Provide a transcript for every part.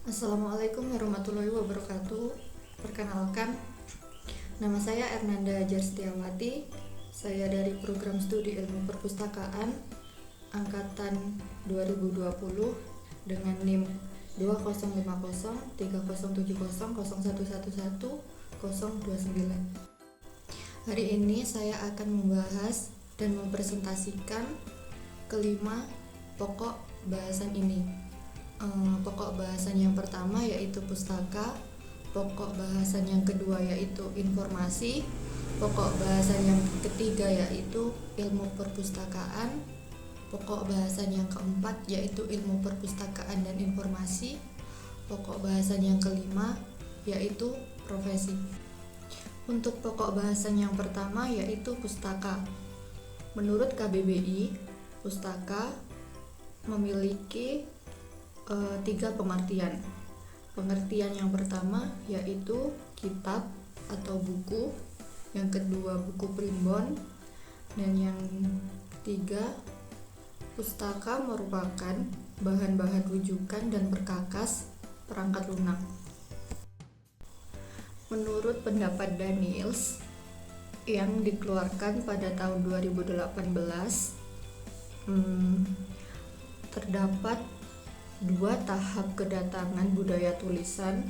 Assalamualaikum warahmatullahi wabarakatuh. Perkenalkan, nama saya Ernanda Jarstiawati. Saya dari program studi ilmu perpustakaan angkatan 2020 dengan NIM 2050307001111029. Hari ini saya akan membahas dan mempresentasikan kelima pokok bahasan ini. Pokok bahasan yang pertama yaitu pustaka, pokok bahasan yang kedua yaitu informasi, pokok bahasan yang ketiga yaitu ilmu perpustakaan, pokok bahasan yang keempat yaitu ilmu perpustakaan dan informasi, pokok bahasan yang kelima yaitu profesi. Untuk pokok bahasan yang pertama yaitu pustaka. Menurut KBBI, pustaka memiliki 3 pengertian. Pengertian yang pertama yaitu kitab atau buku, yang kedua buku primbon, dan yang ketiga pustaka merupakan bahan-bahan rujukan dan perkakas perangkat lunak. Menurut pendapat Daniels yang dikeluarkan pada tahun 2018, terdapat 2 tahap kedatangan budaya tulisan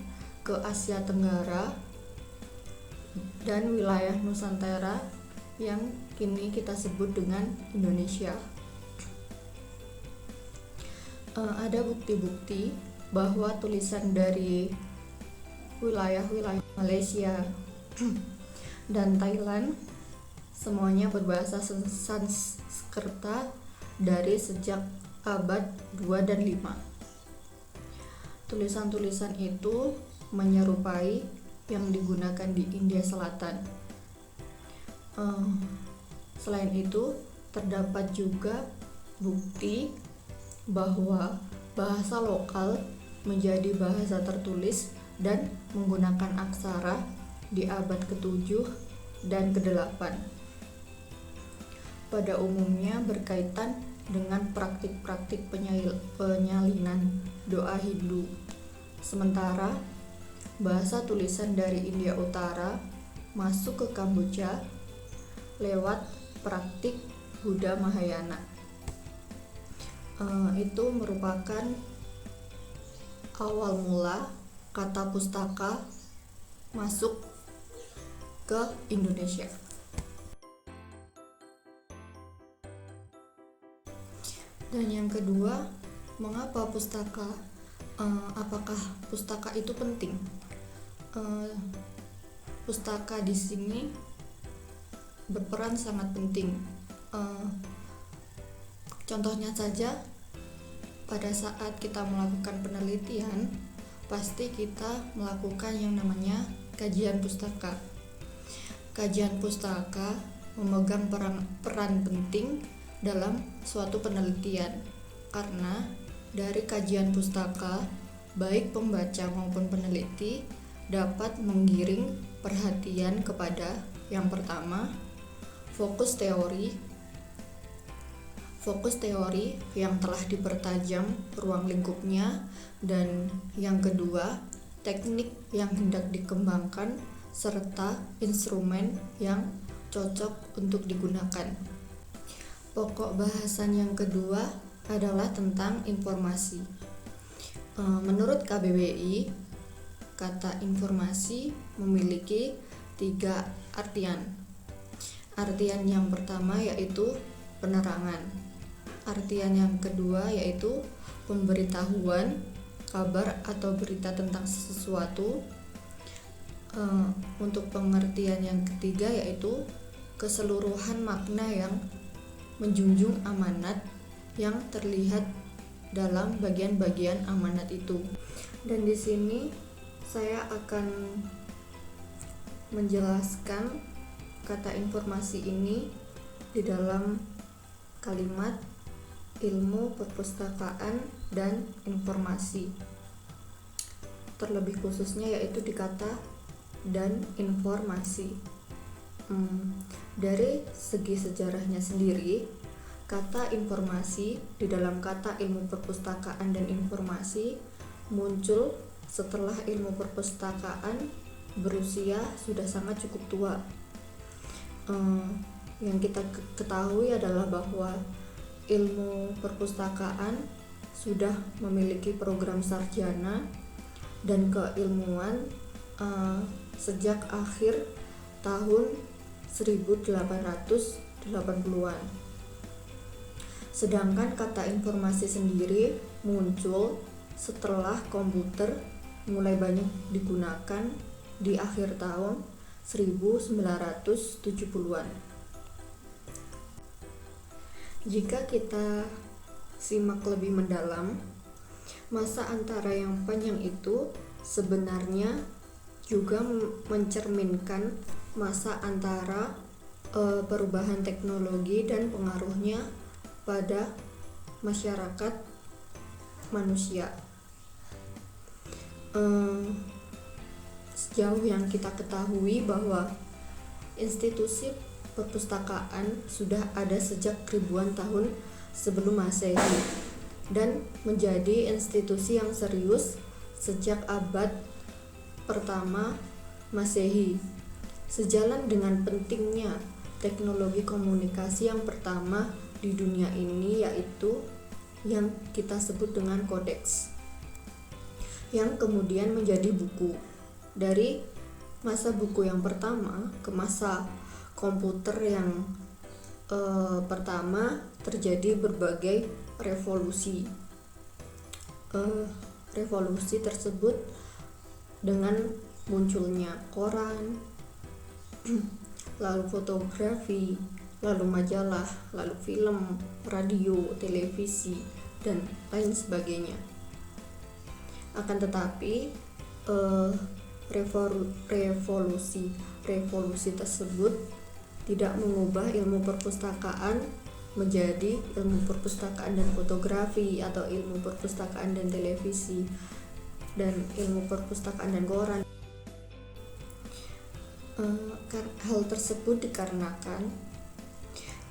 ke Asia Tenggara dan wilayah Nusantara yang kini kita sebut dengan Indonesia. Ada bukti-bukti bahwa tulisan dari wilayah-wilayah Malaysia dan Thailand semuanya berbahasa Sanskerta dari sejak abad 2 dan 5. Tulisan-tulisan itu menyerupai yang digunakan di India Selatan. Selain itu, terdapat juga bukti bahwa bahasa lokal menjadi bahasa tertulis dan menggunakan aksara di abad ke-7 dan ke-8. Pada umumnya berkaitan dengan praktik-praktik penyalinan doa Hindu. Sementara bahasa tulisan dari India Utara masuk ke Kamboja lewat praktik Buddha Mahayana. Itu merupakan awal mula kata pustaka masuk ke Indonesia. Dan yang kedua, mengapa pustaka? Apakah pustaka itu penting? Pustaka di sini berperan sangat penting. Contohnya saja, pada saat kita melakukan penelitian, pasti kita melakukan yang namanya kajian pustaka. Kajian pustaka memegang peran penting dalam suatu penelitian, karena dari kajian pustaka baik pembaca maupun peneliti dapat menggiring perhatian kepada yang pertama, fokus teori yang telah dipertajam ruang lingkupnya, dan yang kedua, teknik yang hendak dikembangkan serta instrumen yang cocok untuk digunakan. Pokok bahasan yang kedua adalah tentang informasi. Menurut KBBI, kata informasi memiliki 3 artian. Artian yang pertama yaitu penerangan. Artian yang kedua yaitu pemberitahuan, kabar atau berita tentang sesuatu. Untuk pengertian yang ketiga yaitu keseluruhan makna yang menjunjung amanat yang terlihat dalam bagian-bagian amanat itu. Dan di sini saya akan menjelaskan kata informasi ini di dalam kalimat ilmu perpustakaan dan informasi. Terlebih khususnya yaitu di kata dan informasi. Dari segi sejarahnya sendiri, kata informasi di dalam kata ilmu perpustakaan dan informasi muncul setelah ilmu perpustakaan berusia sudah sangat cukup tua. Yang kita ketahui adalah bahwa ilmu perpustakaan sudah memiliki program sarjana dan keilmuan sejak akhir tahun 1880-an. Sedangkan kata informasi sendiri muncul setelah komputer mulai banyak digunakan di akhir tahun 1970-an. Jika kita simak lebih mendalam, masa antara yang panjang itu sebenarnya juga mencerminkan masa antara perubahan teknologi dan pengaruhnya pada masyarakat manusia. Sejauh yang kita ketahui bahwa institusi perpustakaan sudah ada sejak ribuan tahun sebelum Masehi dan menjadi institusi yang serius sejak abad pertama Masehi. Sejalan dengan pentingnya teknologi komunikasi yang pertama di dunia ini, yaitu yang kita sebut dengan kodeks, yang kemudian menjadi buku. Dari masa buku yang pertama ke masa komputer yang pertama terjadi berbagai revolusi. Revolusi tersebut dengan munculnya koran, lalu fotografi, lalu majalah, lalu film, radio, televisi, dan lain sebagainya. Akan tetapi revolusi tersebut tidak mengubah ilmu perpustakaan menjadi ilmu perpustakaan dan fotografi, atau ilmu perpustakaan dan televisi, dan ilmu perpustakaan dan koran. Hal tersebut dikarenakan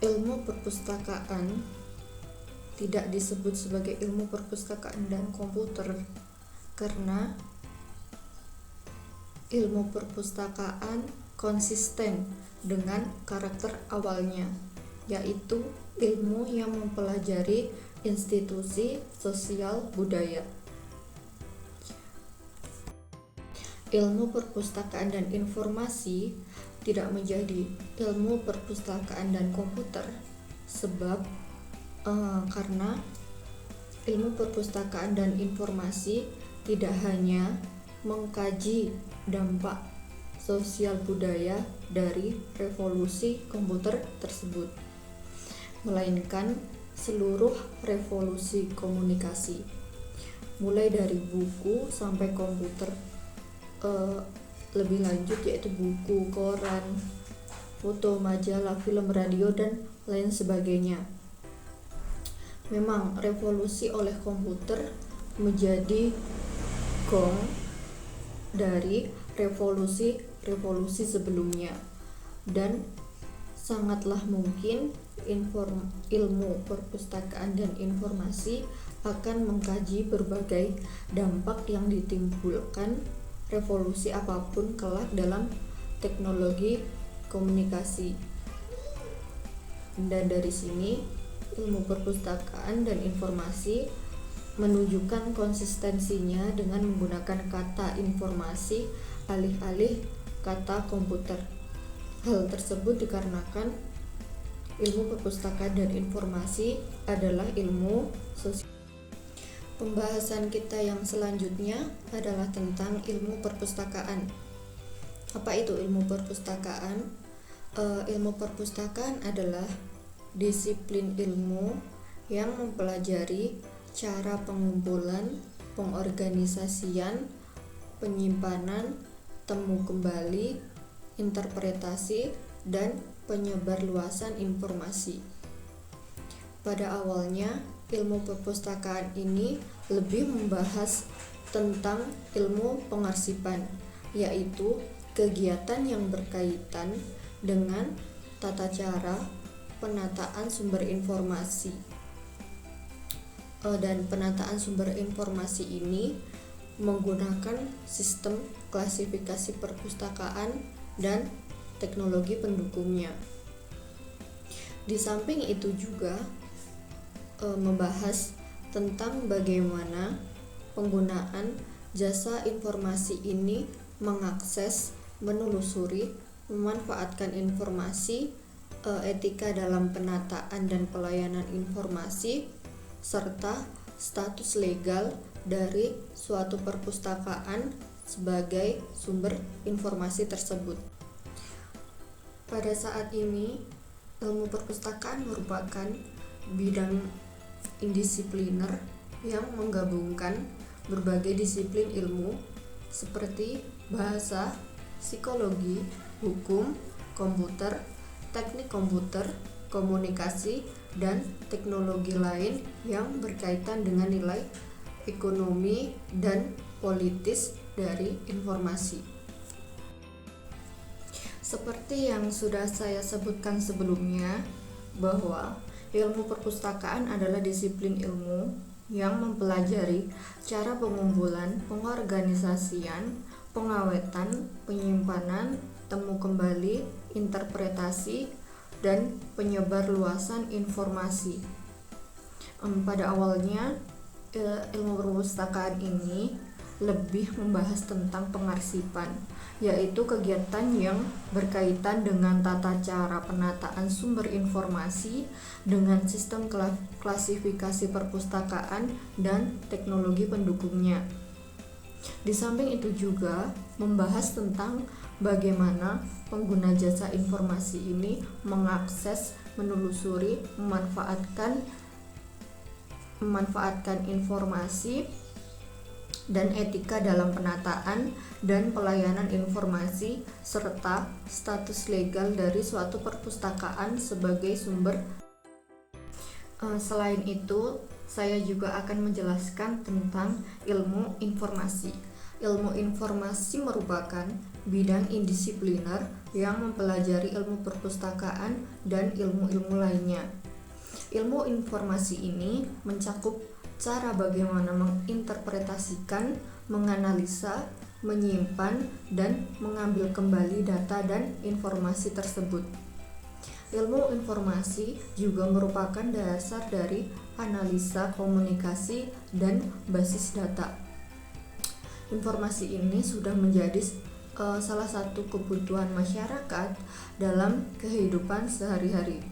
ilmu perpustakaan tidak disebut sebagai ilmu perpustakaan dan komputer karena ilmu perpustakaan konsisten dengan karakter awalnya, yaitu ilmu yang mempelajari institusi sosial budaya. Ilmu perpustakaan dan informasi tidak menjadi ilmu perpustakaan dan komputer sebab karena ilmu perpustakaan dan informasi tidak hanya mengkaji dampak sosial budaya dari revolusi komputer tersebut, melainkan seluruh revolusi komunikasi, mulai dari buku sampai komputer lebih lanjut, yaitu buku, koran, foto, majalah, film, radio, dan lain sebagainya. Memang revolusi oleh komputer menjadi gong dari revolusi sebelumnya, dan sangatlah mungkin ilmu perpustakaan dan informasi akan mengkaji berbagai dampak yang ditimbulkan revolusi apapun kelak dalam teknologi komunikasi. Dan dari sini ilmu perpustakaan dan informasi menunjukkan konsistensinya dengan menggunakan kata informasi alih-alih kata komputer. Hal tersebut dikarenakan ilmu perpustakaan dan informasi adalah ilmu sosial. Pembahasan kita yang selanjutnya adalah tentang ilmu perpustakaan. Apa itu ilmu perpustakaan? Ilmu perpustakaan adalah disiplin ilmu yang mempelajari cara pengumpulan, pengorganisasian, penyimpanan, temu kembali, interpretasi, dan penyebarluasan informasi. Pada awalnya, ilmu perpustakaan ini lebih membahas tentang ilmu pengarsipan, yaitu kegiatan yang berkaitan dengan tata cara penataan sumber informasi. Dan penataan sumber informasi ini menggunakan sistem klasifikasi perpustakaan dan teknologi pendukungnya. Di samping itu juga membahas tentang bagaimana penggunaan jasa informasi ini mengakses, menelusuri, memanfaatkan informasi, etika dalam penataan dan pelayanan informasi, serta status legal dari suatu perpustakaan sebagai sumber informasi tersebut. Pada saat ini, ilmu perpustakaan merupakan bidang indisipliner yang menggabungkan berbagai disiplin ilmu seperti bahasa, psikologi, hukum, komputer, teknik komputer, komunikasi, dan teknologi lain yang berkaitan dengan nilai ekonomi dan politis dari informasi. Seperti yang sudah saya sebutkan sebelumnya, bahwa ilmu perpustakaan adalah disiplin ilmu yang mempelajari cara pengumpulan, pengorganisasian, pengawetan, penyimpanan, temu kembali, interpretasi, dan penyebarluasan informasi. Pada awalnya, ilmu perpustakaan ini lebih membahas tentang pengarsipan, yaitu kegiatan yang berkaitan dengan tata cara penataan sumber informasi dengan sistem klasifikasi perpustakaan dan teknologi pendukungnya. Di samping itu juga membahas tentang bagaimana pengguna jasa informasi ini mengakses, menelusuri, memanfaatkan informasi dan etika dalam penataan dan pelayanan informasi, serta status legal dari suatu perpustakaan sebagai sumber. Selain itu, saya juga akan menjelaskan tentang ilmu informasi. Ilmu informasi merupakan bidang indisipliner yang mempelajari ilmu perpustakaan dan ilmu-ilmu lainnya. Ilmu informasi ini mencakup cara bagaimana menginterpretasikan, menganalisa, menyimpan, dan mengambil kembali data dan informasi tersebut. Ilmu informasi juga merupakan dasar dari analisa komunikasi dan basis data. Informasi ini sudah menjadi salah satu kebutuhan masyarakat dalam kehidupan sehari-hari.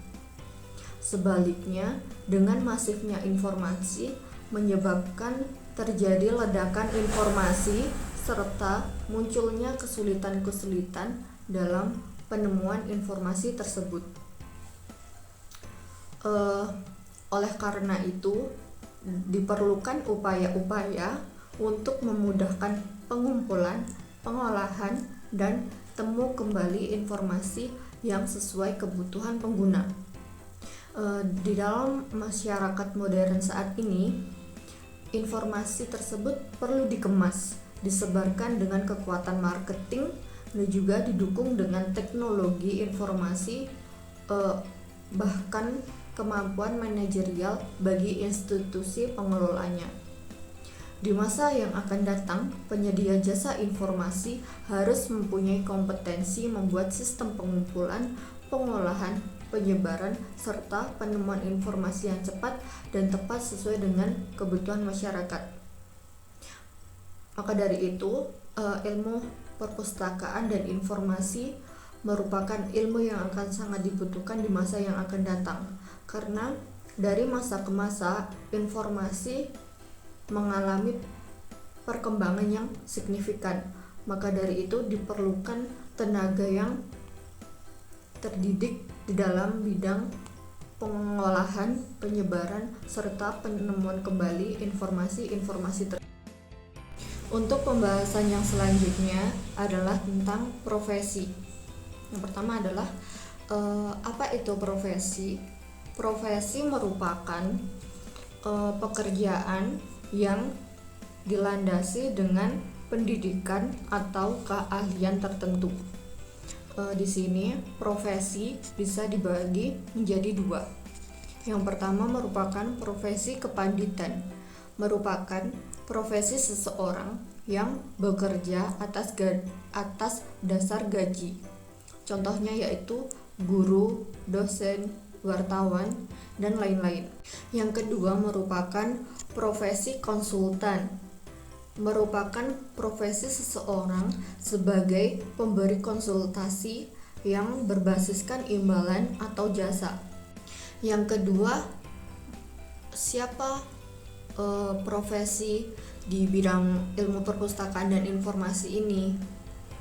Sebaliknya, dengan masifnya informasi menyebabkan terjadi ledakan informasi serta munculnya kesulitan-kesulitan dalam penemuan informasi tersebut. Oleh karena itu, diperlukan upaya-upaya untuk memudahkan pengumpulan, pengolahan, dan temu kembali informasi yang sesuai kebutuhan pengguna. Di dalam masyarakat modern saat ini, informasi tersebut perlu dikemas, disebarkan dengan kekuatan marketing, dan juga didukung dengan teknologi informasi, bahkan kemampuan manajerial bagi institusi pengelolanya. Di masa yang akan datang, penyedia jasa informasi harus mempunyai kompetensi membuat sistem pengumpulan, pengolahan, penyebaran, serta penemuan informasi yang cepat dan tepat sesuai dengan kebutuhan masyarakat. Maka dari itu, ilmu perpustakaan dan informasi merupakan ilmu yang akan sangat dibutuhkan di masa yang akan datang, karena dari masa ke masa informasi mengalami perkembangan yang signifikan. Maka dari itu diperlukan tenaga yang terdidik di dalam bidang pengolahan, penyebaran, serta penemuan kembali informasi-informasi tersebut. Untuk pembahasan yang selanjutnya adalah tentang profesi. Yang pertama adalah apa itu profesi? Profesi merupakan pekerjaan yang dilandasi dengan pendidikan atau keahlian tertentu. Di sini profesi bisa dibagi menjadi dua. Yang pertama merupakan profesi kepanditan, merupakan profesi seseorang yang bekerja atas dasar gaji. Contohnya yaitu guru, dosen, wartawan, dan lain-lain. Yang kedua merupakan profesi konsultan. Merupakan profesi seseorang sebagai pemberi konsultasi yang berbasiskan imbalan atau jasa. Yang kedua, siapa profesi di bidang ilmu perpustakaan dan informasi ini?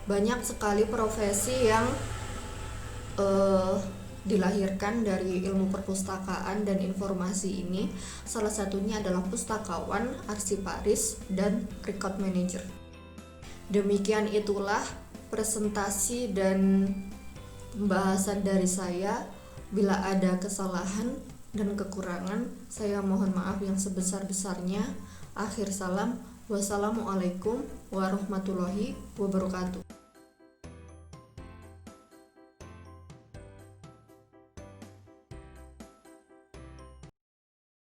Banyak sekali profesi yang dilahirkan dari ilmu perpustakaan dan informasi ini. Salah satunya adalah pustakawan, arsiparis, dan record manager. Demikian itulah presentasi dan pembahasan dari saya. Bila ada kesalahan dan kekurangan, saya mohon maaf yang sebesar-besarnya. Akhir salam, wassalamualaikum warahmatullahi wabarakatuh.